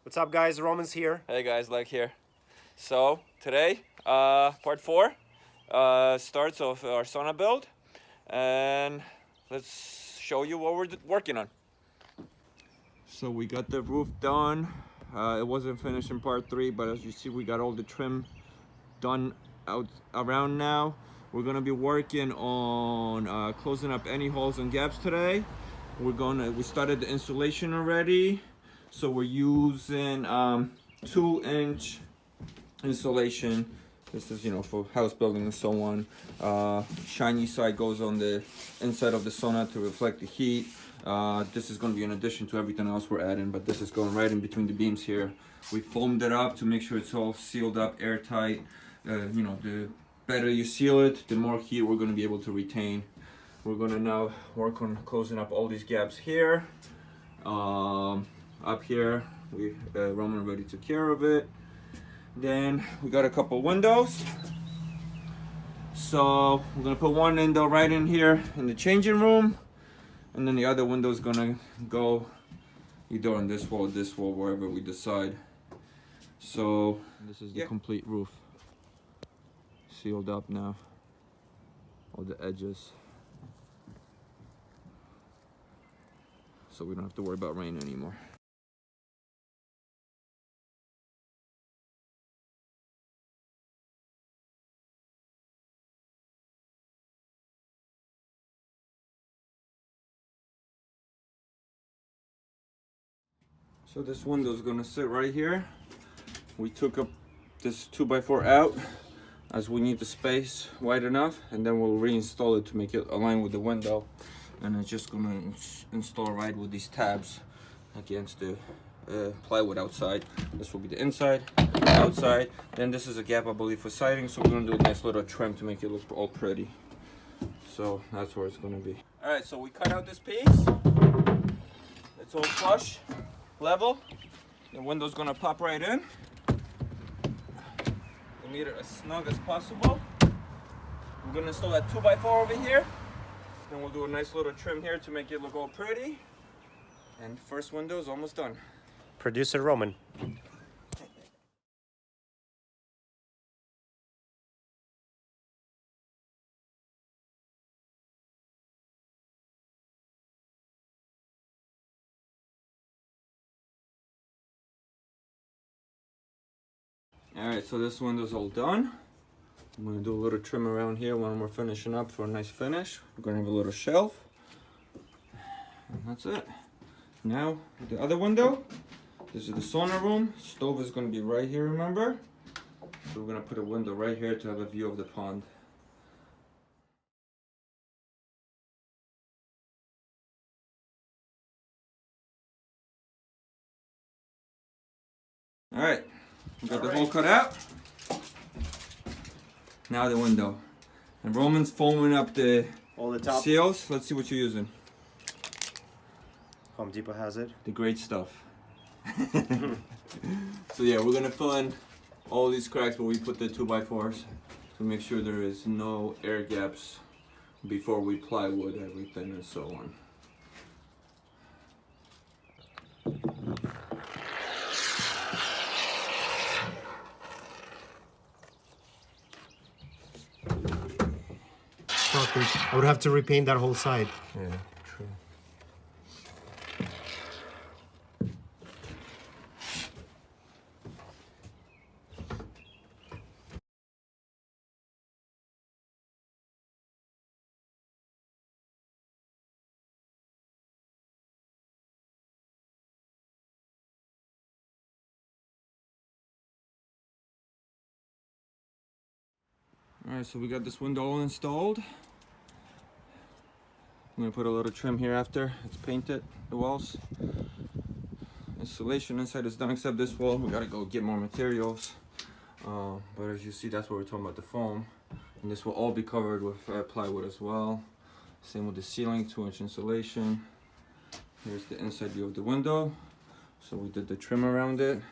What's up, guys? Roman's here. Hey guys, Lech here. So today, part 4 starts of our sauna build, and let's show you what we're working on. So we got the roof done. It wasn't finished in part 3, but as you see, we got all the trim done out around now. We're gonna be working on closing up any holes and gaps today. We started the installation already. So we're using 2-inch insulation. This is, for house building and so on. Shiny side goes on the inside of the sauna to reflect the heat. This is going to be in addition to everything else we're adding, but this is going right in between the beams here. We foamed it up to make sure it's all sealed up, airtight. The better you seal it, the more heat we're going to be able to retain. We're going to now work on closing up all these gaps here. Up here, Roman already took care of it. Then we got a couple windows. So we're gonna put one window right in here in the changing room, and then the other window is gonna go either on this wall, wherever we decide. So this is the complete roof, sealed up now, all the edges, so we don't have to worry about rain anymore. So this window is gonna sit right here. We took up this 2x4 out as we need the space wide enough, and then we'll reinstall it to make it align with the window. And it's just gonna install right with these tabs against the plywood outside. This will be the inside, outside. Then this is a gap, I believe, for siding, so we're gonna do a nice little trim to make it look all pretty. So that's where it's gonna be. All right, so we cut out this piece. It's all flush, level. The window's gonna pop right in. We made it as snug as possible. We're gonna install that 2x4 over here. Then we'll do a nice little trim here to make it look all pretty. And first window is almost done. Producer Roman. All right, so this window's all done. I'm gonna do a little trim around here when we're finishing up for a nice finish. We're gonna have a little shelf. And that's it. Now, the other window. This is the sauna room. Stove is gonna be right here, remember? So we're gonna put a window right here to have a view of the pond. All right, we got the hole cut out. Now the window. And Roman's foaming up All the top. seals. Let's see what you're using. Home Depot has it. The great stuff. So yeah, we're gonna fill in all these cracks where we put the 2x4s to make sure there is no air gaps before we plywood everything and so on. I would have to repaint that whole side. Yeah, true. All right, so we got this window all installed. I'm gonna put a little trim here after it's painted, the walls. Installation inside is done except this wall. We gotta go get more materials. But as you see, that's what we're talking about, the foam. And this will all be covered with plywood as well. Same with the ceiling, 2-inch insulation. Here's the inside view of the window. So we did the trim around it.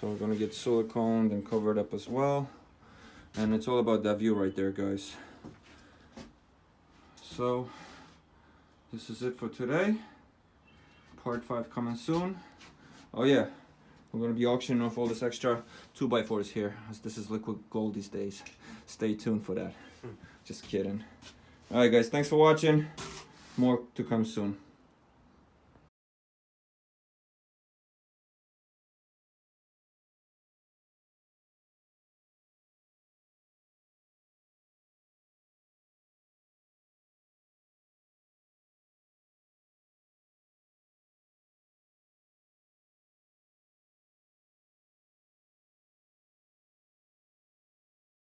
So we're gonna get silicone and cover it up as well. And it's all about that view right there, guys. So this is it for today. Part 5 coming soon. Oh yeah, we're gonna be auctioning off all this extra 2x4s here, as this is liquid gold these days. Stay tuned for that. Just kidding. Alright guys, thanks for watching. More to come soon.